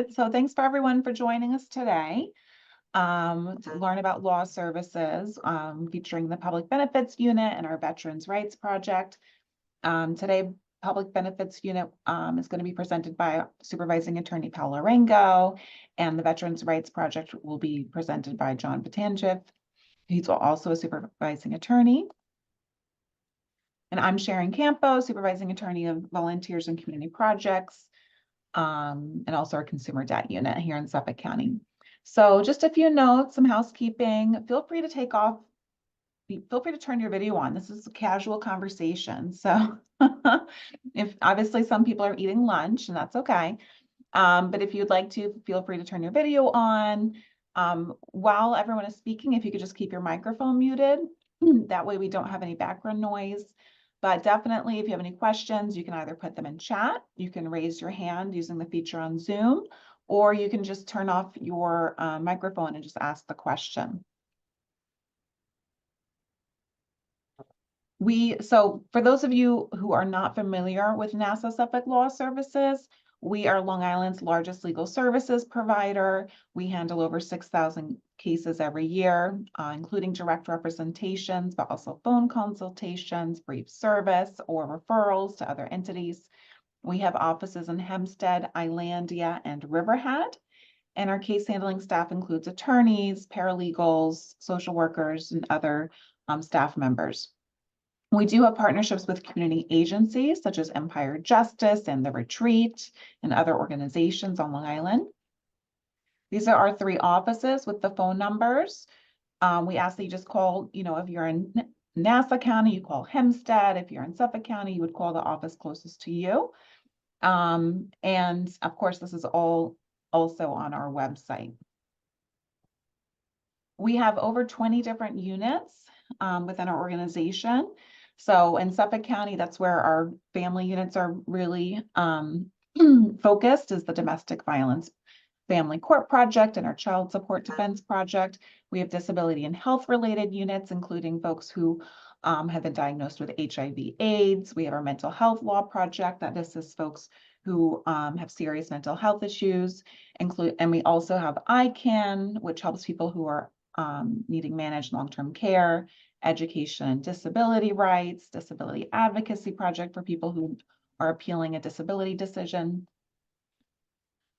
So thanks for everyone for joining us today to learn about law services featuring the Public Benefits Unit and our Veterans Rights Project. Today, Public Benefits Unit is going to be presented by Supervising Attorney Paula Rango, and the Veterans Rights Project will be presented by John Batanjev. He's also a supervising attorney. And I'm Sharon Campo, Supervising Attorney of Volunteers and Community Projects, and also our Consumer Debt Unit here in Suffolk County. So just a few notes, some housekeeping. Feel free to turn your video on. This is a casual conversation. So if obviously some people are eating lunch, and that's okay. But if you'd like to, feel free to turn your video on. While everyone is speaking, if you could just keep your microphone muted, that way we don't have any background noise. But definitely, if you have any questions, you can either put them in chat, you can raise your hand using the feature on Zoom, or you can just turn off your microphone and just ask the question. So for those of you who are not familiar with NASA Suffolk Law Services, we are Long Island's largest legal services provider. We handle over 6,000 cases every year, including direct representations, but also phone consultations, brief service, or referrals to other entities. We have offices in Hempstead, Islandia, and Riverhead. And our case handling staff includes attorneys, paralegals, social workers, and other staff members. We do have partnerships with community agencies such as Empire Justice and The Retreat and other organizations on Long Island. These are our 3 offices with the phone numbers. We ask that you just call, if you're in Nassau County, you call Hempstead. If you're in Suffolk County, you would call the office closest to you. And of course, this is all also on our website. We have over 20 different units within our organization. So in Suffolk County, that's where our family units are really focused, is the Domestic Violence Family Court Project and our Child Support Defense Project. We have disability and health related units, including folks who have been diagnosed with HIV/AIDS. We have our Mental Health Law Project that assists folks who have serious mental health issues. And we also have ICANN, which helps people who are needing managed long-term care, education and disability rights, disability advocacy project for people who are appealing a disability decision.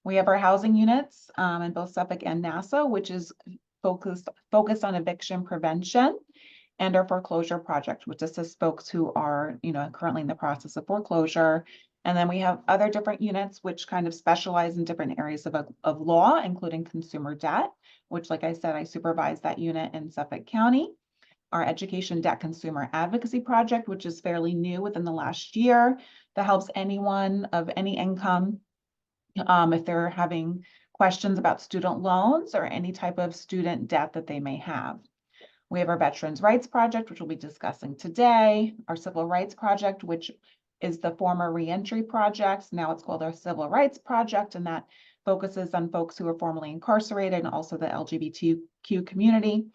We have our housing units in both Suffolk and Nassau, which is focused on eviction prevention, and our foreclosure project, which assists folks who are, currently in the process of foreclosure. And then we have other different units which kind of specialize in different areas of law, including consumer debt, which, like I said, I supervise that unit in Suffolk County. Our Education Debt Consumer Advocacy Project, which is fairly new within the last year, that helps anyone of any income if they're having questions about student loans or any type of student debt that they may have. We have our Veterans Rights Project, which we'll be discussing today, our Civil Rights Project, which is the former Reentry Project. Now it's called our Civil Rights Project, and that focuses on folks who are formerly incarcerated and also the LGBTQ community.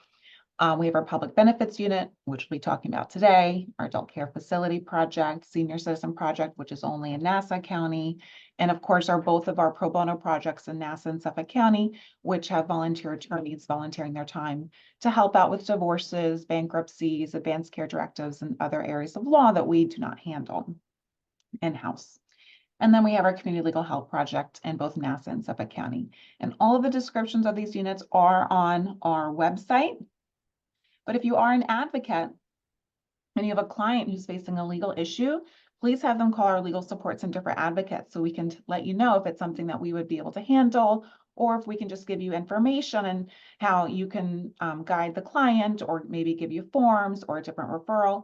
We have our Public Benefits Unit, which we'll be talking about today, our Adult Care Facility Project, Senior Citizen Project, which is only in Nassau County, and of course both of our pro bono projects in Nassau and Suffolk County, which have volunteer attorneys volunteering their time to help out with divorces, bankruptcies, advanced care directives, and other areas of law that we do not handle in-house. And then we have our Community Legal Help Project in both Nassau and Suffolk County. And all of the descriptions of these units are on our website. But if you are an advocate and you have a client who's facing a legal issue, please have them call our Legal Support Center for advocates so we can let you know if it's something that we would be able to handle, or if we can just give you information and how you can guide the client, or maybe give you forms or a different referral.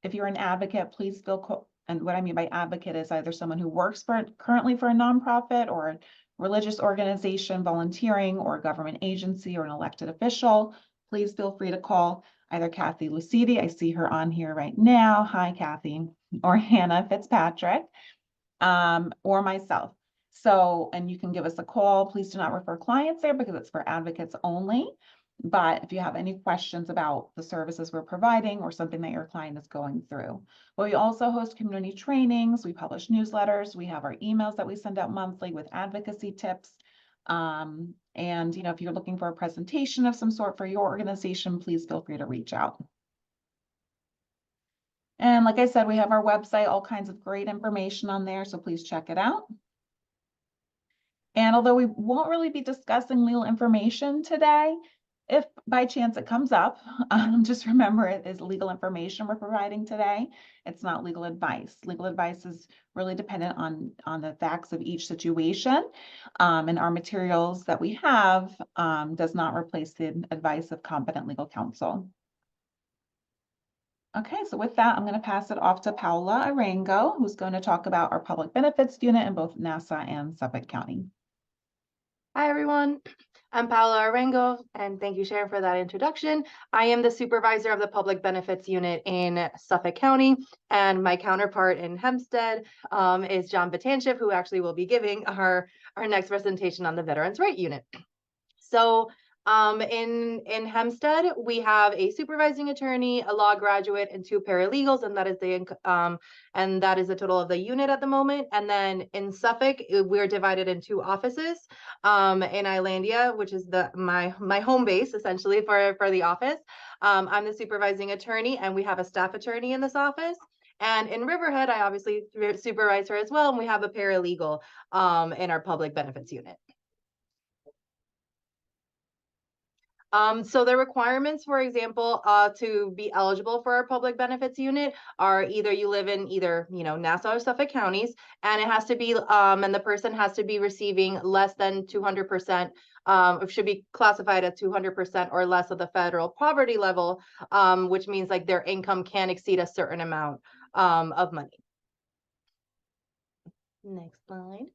If you're an advocate, please feel, and what I mean by advocate is either someone who works currently for a nonprofit or a religious organization, volunteering, or a government agency or an elected official. Please feel free to call either Kathy Lucidi, I see her on here right now, hi Kathy, or Hannah Fitzpatrick, or myself. So, and you can give us a call. Please do not refer clients there because it's for advocates only. But if you have any questions about the services we're providing or something that your client is going through. But we also host community trainings, we publish newsletters, we have our emails that we send out monthly with advocacy tips. And, if you're looking for a presentation of some sort for your organization, please feel free to reach out. And like I said, we have our website, all kinds of great information on there, so please check it out. And although we won't really be discussing legal information today, if by chance it comes up, just remember it is legal information we're providing today. It's not legal advice. Legal advice is really dependent on the facts of each situation. And our materials that we have does not replace the advice of competent legal counsel. Okay, so with that, I'm going to pass it off to Paula Arango, who's going to talk about our public benefits unit in both Nassau and Suffolk County. Hi, everyone. I'm Paula Arango, and thank you, Sharon, for that introduction. I am the supervisor of the Public Benefits Unit in Suffolk County, and my counterpart in Hempstead is John Batanchev, who actually will be giving our next presentation on the Veterans Right Unit. So in Hempstead, we have a supervising attorney, a law graduate, and 2 paralegals, and that is the total of the unit at the moment. And then in Suffolk, we're divided in 2 offices. In Islandia, which is my home base essentially for the office. I'm the supervising attorney, and we have a staff attorney in this office. And in Riverhead, I obviously supervise her as well, and we have a paralegal in our public benefits unit. So the requirements, for example, to be eligible for our public benefits unit are either you live in Nassau or Suffolk counties, and it has to be, and the person has to be receiving less than 200%, should be classified as 200% or less of the federal poverty level, which means like their income can exceed a certain amount of money. Next slide.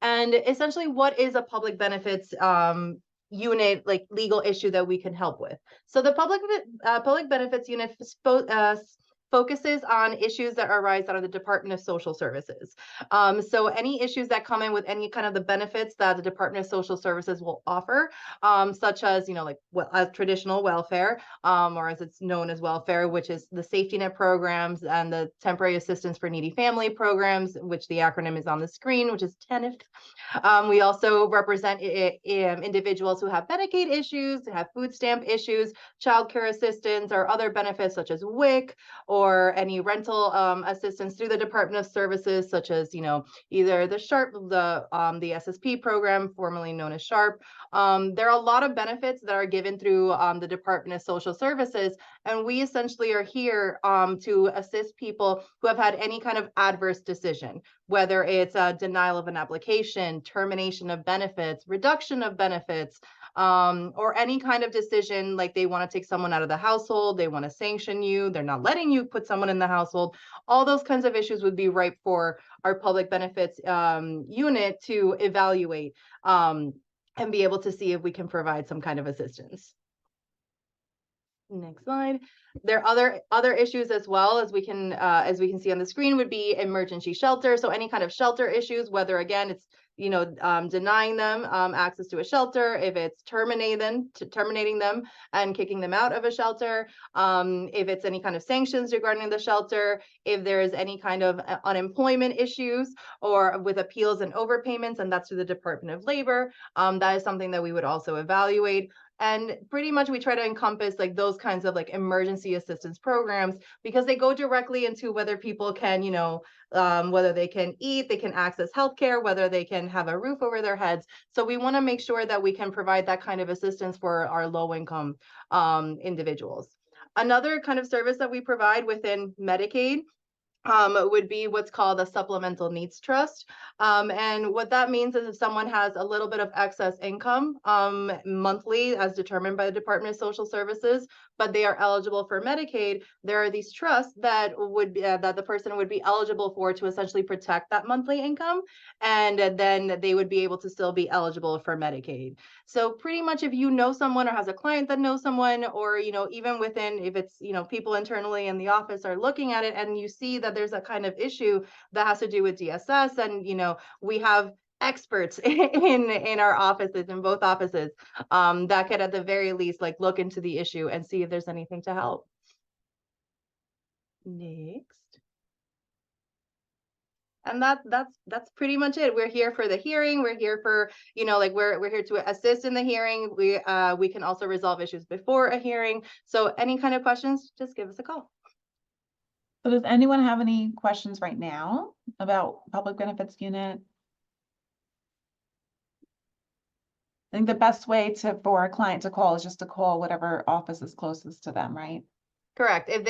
And essentially, what is a public benefits unit, like legal issue that we can help with? So the public benefits unit focuses on issues that arise out of the Department of Social Services. So any issues that come in with any kind of the benefits that the Department of Social Services will offer, such as, as traditional welfare, or as it's known as welfare, which is the safety net programs and the temporary assistance for needy family programs, which the acronym is on the screen, which is TANF. We also represent individuals who have Medicaid issues, who have food stamp issues, child care assistance, or other benefits such as WIC, or any rental assistance through the Department of Services, such as, either the SHARP, the SSP program, formerly known as SHARP. There are a lot of benefits that are given through the Department of Social Services, and we essentially are here to assist people who have had any kind of adverse decision, whether it's a denial of an application, termination of benefits, reduction of benefits, or any kind of decision, like they want to take someone out of the household, they want to sanction you, they're not letting you put someone in the household. All those kinds of issues would be ripe for our public benefits unit to evaluate and be able to see if we can provide some kind of assistance. Next slide. There are other issues as well, as we can see on the screen, would be emergency shelter. So any kind of shelter issues, whether again it's denying them access to a shelter, if it's terminating them and kicking them out of a shelter, if it's any kind of sanctions regarding the shelter, if there is any kind of unemployment issues or with appeals and overpayments, and that's through the Department of Labor, that is something that we would also evaluate. And pretty much we try to encompass like those kinds of like emergency assistance programs, because they go directly into whether people can, whether they can eat, they can access healthcare, whether they can have a roof over their heads. So we want to make sure that we can provide that kind of assistance for our low income individuals. Another kind of service that we provide within Medicaid would be what's called a supplemental needs trust. And what that means is if someone has a little bit of excess income monthly as determined by the Department of Social Services, but they are eligible for Medicaid, there are these trusts that would be, that the person would be eligible for to essentially protect that monthly income. And then they would be able to still be eligible for Medicaid. So pretty much if you know someone or has a client that knows someone, or, even within, if it's, people internally in the office are looking at it and you see that there's a kind of issue that has to do with DSS, and, we have experts in our offices, in both offices, that could at the very least like look into the issue and see if there's anything to help. Next. And that's pretty much it. We're here for the hearing. We're here for, like we're here to assist in the hearing. We can also resolve issues before a hearing. So any kind of questions, just give us a call. So does anyone have any questions right now about public benefits unit? I think the best way for a client to call is just to call whatever office is closest to them, right? Correct. If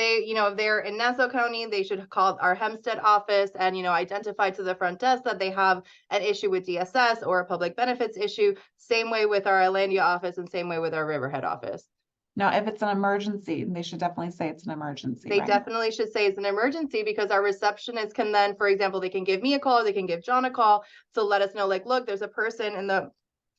they're in Nassau County, they should call our Hempstead office and, identify to the front desk that they have an issue with DSS or a public benefits issue. Same way with our Alandia office and same way with our Riverhead office. Now, if it's an emergency, they should definitely say it's an emergency, They right? definitely should say it's an emergency, because our receptionist can then, for example, they can give me a call, or they can give John a call to let us know, like, look, there's a person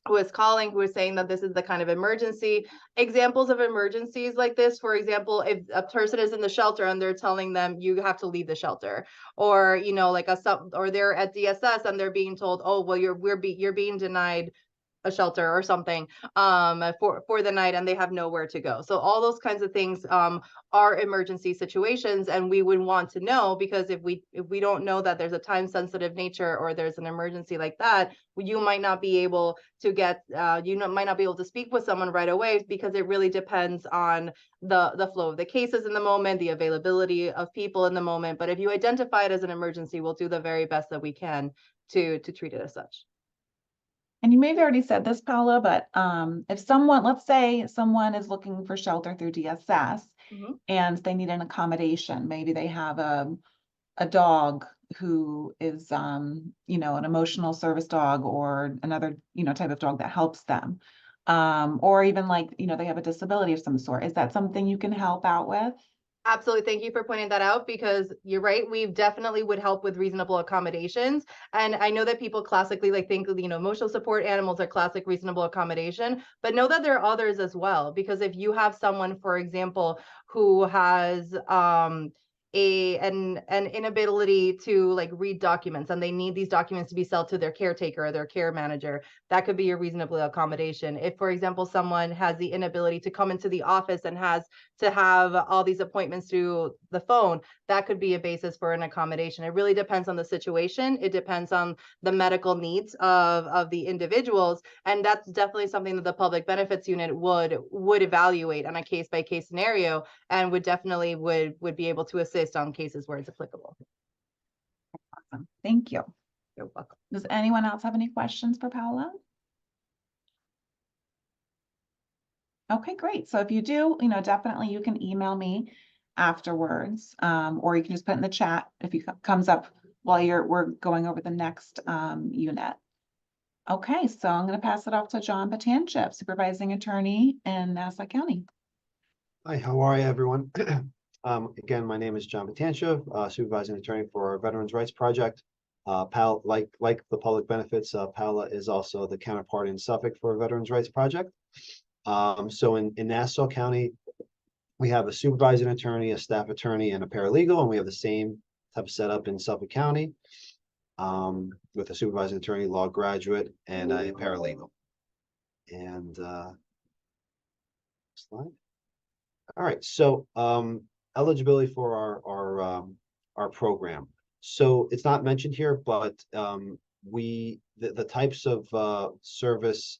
who is calling, who is saying that this is the kind of emergency. Examples of emergencies like this, for example, if a person is in the shelter and they're telling them you have to leave the shelter, or or they're at DSS and they're being told, oh well, you're being denied a shelter or something for the night, and they have nowhere to go. So all those kinds of things are emergency situations, and we would want to know, because if we don't know that there's a time sensitive nature or there's an emergency like that, you might not be able to might not be able to speak with someone right away, because it really depends on the flow of the cases in the moment, the availability of people in the moment. But if you identify it as an emergency, we'll do the very best that we can to treat it as such. And you may have already said this, Paula, but if someone, let's say someone is looking for shelter through DSS and they need an accommodation, maybe they have a dog who is, an emotional service dog or another, type of dog that helps them. Or even like, they have a disability of some sort. Is that something you can help out with? Absolutely. Thank you for pointing that out, because you're right. We definitely would help with reasonable accommodations. And I know that people classically think, emotional support animals are classic reasonable accommodation, but know that there are others as well. Because if you have someone, for example, who has an inability to read documents, and they need these documents to be sent to their caretaker or their care manager, that could be a reasonable accommodation. If, for example, someone has the inability to come into the office and has to have all these appointments through the phone, that could be a basis for an accommodation. It really depends on the situation. It depends on the medical needs of the individuals. And that's definitely something that the public benefits unit would evaluate on a case by case scenario, and would definitely would be able to assist on cases where it's applicable. Awesome. Thank you. You're welcome. Does anyone else have any questions for Paula? Okay, great. So if you do, definitely you can email me afterwards, or you can just put in the chat if it comes up while we're going over the next unit. Okay, so I'm going to pass it off to John Patanchev, supervising attorney in Nassau County. Hi, how are you, everyone? Again, my name is John Patanchev, supervising attorney for our Veterans Rights Project. Like the public benefits, Paula is also the counterpart in Suffolk for Veterans Rights Project. So in Nassau County, we have a supervising attorney, a staff attorney, and a paralegal, and we have the same type of setup in Suffolk County, with a supervising attorney, law graduate, and a paralegal. And slide. All right, so eligibility for our program. So it's not mentioned here, but the types of service.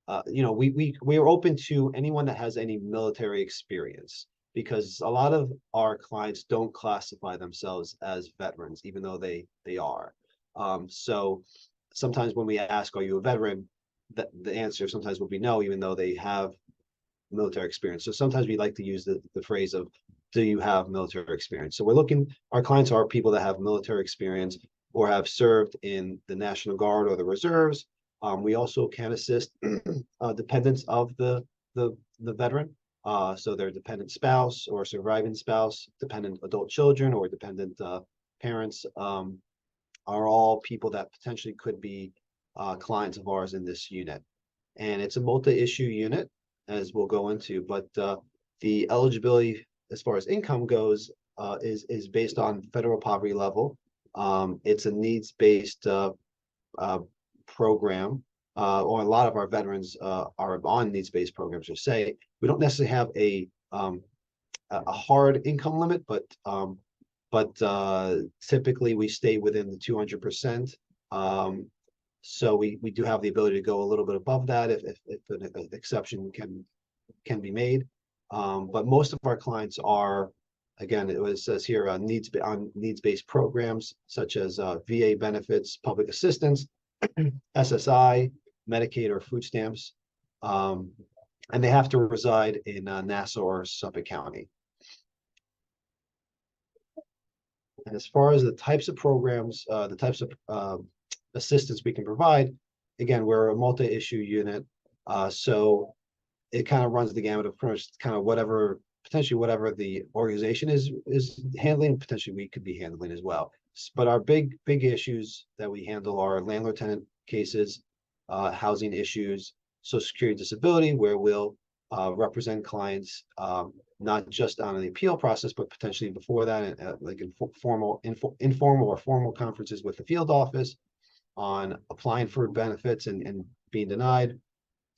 We are open to anyone that has any military experience, because a lot of our clients don't classify themselves as veterans, even though they are. So sometimes when we ask, are you a veteran? The answer sometimes will be no, even though they have military experience. So sometimes we like to use the phrase of, do you have military experience? So our clients are people that have military experience or have served in the National Guard or the reserves. We also can assist dependents of the veteran. So their dependent spouse or surviving spouse, dependent adult children, or dependent parents are all people that potentially could be clients of ours in this unit. And it's a multi-issue unit, as we'll go into, but the eligibility as far as income goes is based on federal poverty level. It's a needs-based program, or a lot of our veterans are on needs-based programs. To say we don't necessarily have a hard income limit, but but typically we stay within the 200%. So we do have the ability to go a little bit above that if an exception can be made. But most of our clients are, again, says here on needs-based programs such as VA benefits, public assistance, SSI, Medicaid, or food stamps. And they have to reside in Nassau or Suffolk County. And as far as the types of programs, the types of assistance we can provide, again, we're a multi-issue unit. So it kind of runs the gamut of pretty much kind of potentially whatever the organization is handling, potentially we could be handling as well. But our big issues that we handle are landlord-tenant cases, housing issues, Social Security disability, where we'll represent clients not just on the appeal process, but potentially before that, like informal or formal conferences with the field office on applying for benefits and being denied.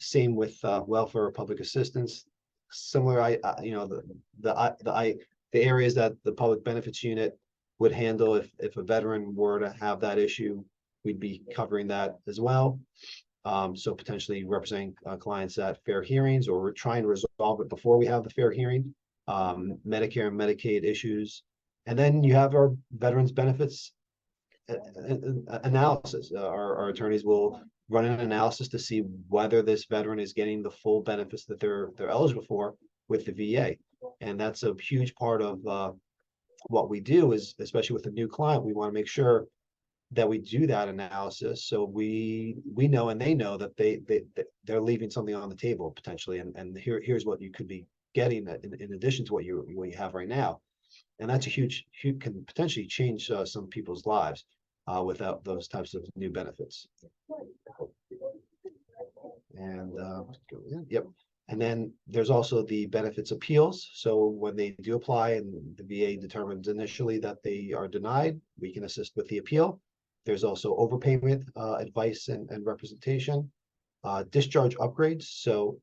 Same with welfare or public assistance. Similar, the areas that the public benefits unit would handle if a veteran were to have that issue, we'd be covering that as well. So potentially representing clients at fair hearings, or we're trying to resolve it before we have the fair hearing. Medicare and Medicaid issues, and then you have our veterans benefits analysis. Our attorneys will run an analysis to see whether this veteran is getting the full benefits that they're eligible for with the VA, and that's a huge part of what we do. Is especially with a new client, we want to make sure that we do that analysis, so we know and they know that they're leaving something on the table potentially, and here's what you could be getting in addition to what you have right now, and that's a huge can potentially change some people's lives without those types of new benefits. And yep. And then there's also the benefits appeals. So when they do apply and the VA determines initially that they are denied, we can assist with the appeal. There's also overpayment advice and representation, discharge upgrades. So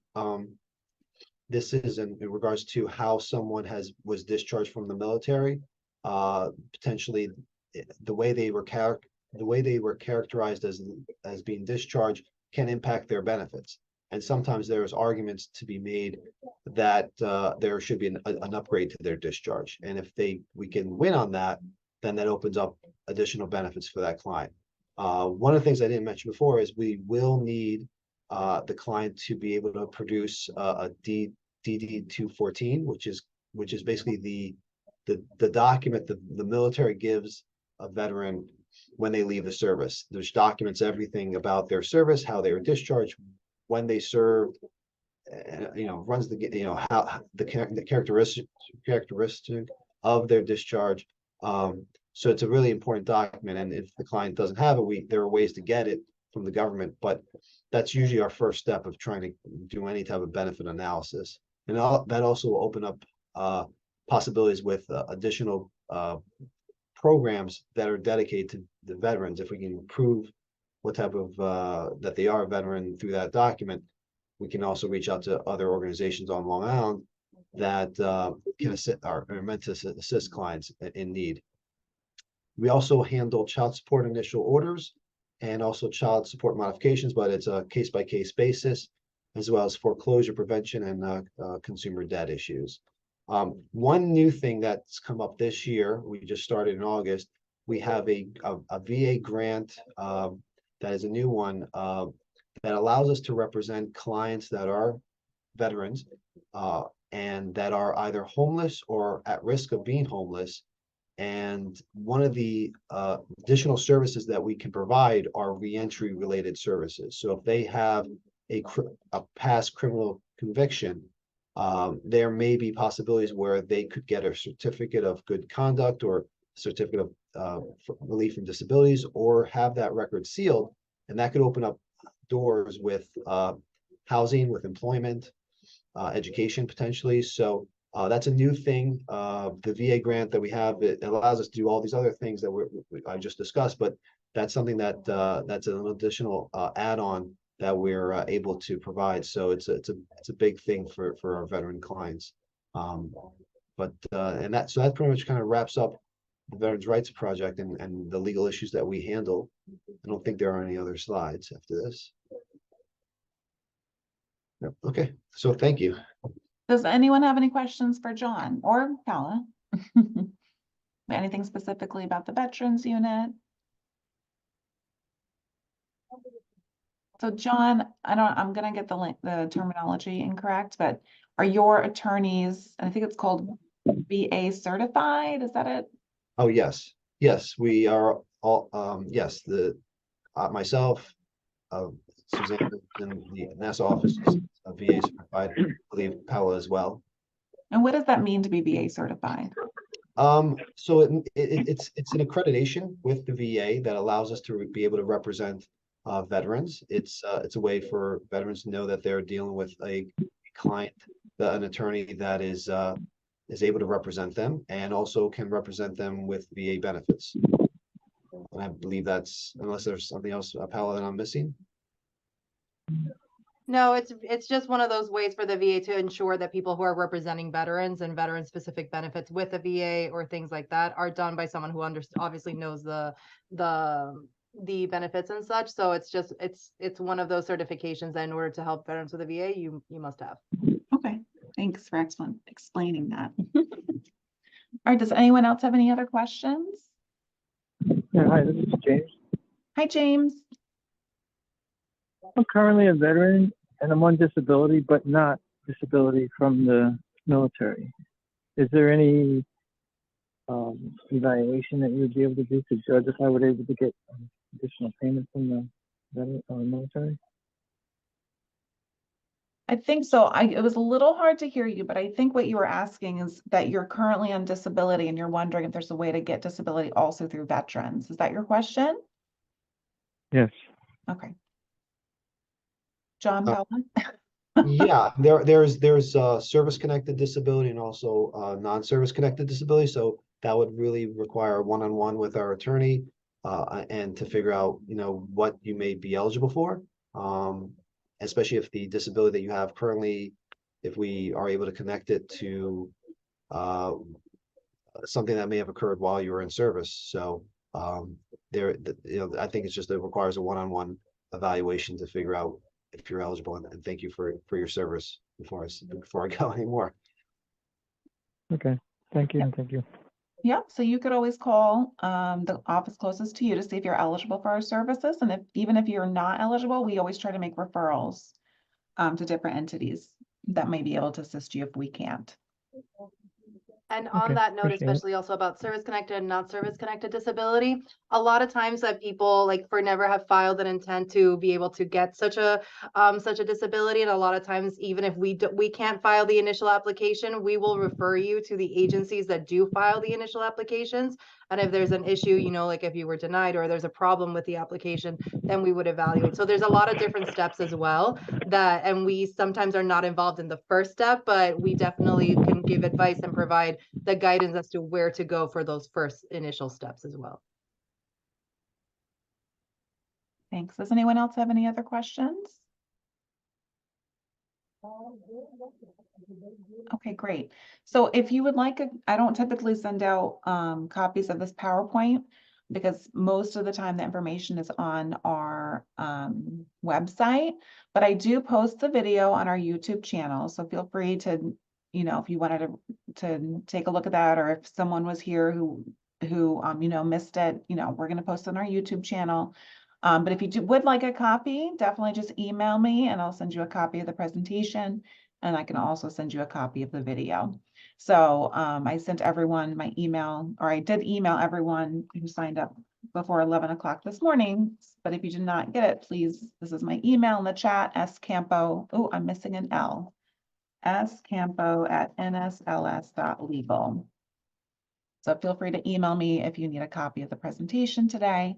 this is in regards to how someone was discharged from the military. Potentially, the way they were characterized as being discharged can impact their benefits. And sometimes there's arguments to be made that there should be an upgrade to their discharge. And if we can win on that, then that opens up additional benefits for that client. One of the things I didn't mention before is we will need the client to be able to produce a DD 214, which is basically the document the military gives a veteran when they leave the service. There's documents everything about their service, how they were discharged, when they served, runs how the characteristic of their discharge. So it's a really important document, and if the client doesn't have it, there are ways to get it from the government, but that's usually our first step of trying to do any type of benefit analysis. And that also will open up possibilities with additional programs that are dedicated to the veterans. If we can prove what type of that they are a veteran through that document, we can also reach out to other organizations on Long Island that can are meant to assist clients in need. We also handle child support initial orders and also child support modifications, but it's a case-by-case basis, as well as foreclosure prevention and consumer debt issues. One new thing that's come up this year, we just started in August, we have a VA grant that is a new one that allows us to represent clients that are veterans and that are either homeless or at risk of being homeless. And one of the additional services that we can provide are reentry related services. So if they have a past criminal conviction, there may be possibilities where they could get a certificate of good conduct or certificate of relief from disabilities, or have that record sealed, and that could open up doors with housing, with employment, education potentially. So that's a new thing. The VA grant that we have, it allows us to do all these other things that I just discussed, but that's something that that's an additional add-on that we're able to provide. So it's a big thing for our veteran clients. So that pretty much kind of wraps up the Veterans Rights Project and the legal issues that we handle. I don't think there are any other slides after this. Yep, okay, so thank you. Does anyone have any questions for John or Paula? Anything specifically about the Veterans Unit? So John, I'm gonna get the terminology incorrect, but are your attorneys, I think it's called VA certified, is that it? Oh, yes, yes, we are all, yes, myself, Suzanne in the NASA office is a VA certified, I believe Paula as well. And what does that mean to be VA certified? So it's an accreditation with the VA that allows us to be able to represent veterans. It's a way for veterans to know that they're dealing with a client, an attorney that is able to represent them and also can represent them with VA benefits. And I believe that's, unless there's something else, Paula, that I'm missing. No, it's just one of those ways for the VA to ensure that people who are representing veterans and veteran specific benefits with the VA or things like that are done by someone who obviously knows the benefits and such. So it's one of those certifications that in order to help veterans with the VA, you must have. Okay, thanks for explaining that. All right, does anyone else have any other questions? Yeah, hi, this is James. Hi, James. I'm currently a veteran and I'm on disability, but not disability from the military. Is there any evaluation that you would be able to do to judge if I were able to get additional payment from the veteran or military? I think so. It was a little hard to hear you, but I think what you were asking is that you're currently on disability and you're wondering if there's a way to get disability also through veterans. Is that your question? Yes. Okay. John, Paula? Yeah, there's service connected disability and also non-service connected disability. So that would really require one-on-one with our attorney and to figure out, what you may be eligible for. Especially if the disability that you have currently, if we are able to connect it to something that may have occurred while you were in service. So I think it requires a one-on-one evaluation to figure out if you're eligible, and thank you for your service before I go anymore. Okay. Thank you. Thank you. Yep, so you could always call the office closest to you to see if you're eligible for our services. And even if you're not eligible, we always try to make referrals to different entities that may be able to assist you if we can't. And on Okay, that note, appreciate it. especially also about service connected and not service connected disability, a lot of times that people like for never have filed an intent to be able to get such a disability. And a lot of times, even if we can't file the initial application, we will refer you to the agencies that do file the initial applications. And if there's an issue, like if you were denied or there's a problem with the application, then we would evaluate. So there's a lot of different steps as well and we sometimes are not involved in the first step, but we definitely can give advice and provide the guidance as to where to go for those first initial steps as well. Thanks. Does anyone else have any other questions? Okay, great. So if you would like, I don't typically send out copies of this PowerPoint because most of the time the information is on our website, but I do post the video on our YouTube channel. So feel free to, if you wanted to take a look at that, or if someone was here who missed it, we're going to post it on our YouTube channel. But if you would like a copy, definitely just email me and I'll send you a copy of the presentation. And I can also send you a copy of the video. So I sent everyone my email, or I did email everyone who signed up before 11 o'clock this morning. But if you did not get it, please, this is my email in the chat, scampo, oh, I'm missing an L, scampo@nsls.legal. So feel free to email me if you need a copy of the presentation today.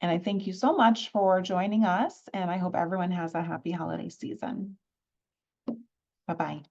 And I thank you so much for joining us, and I hope everyone has a happy holiday season. Bye-bye.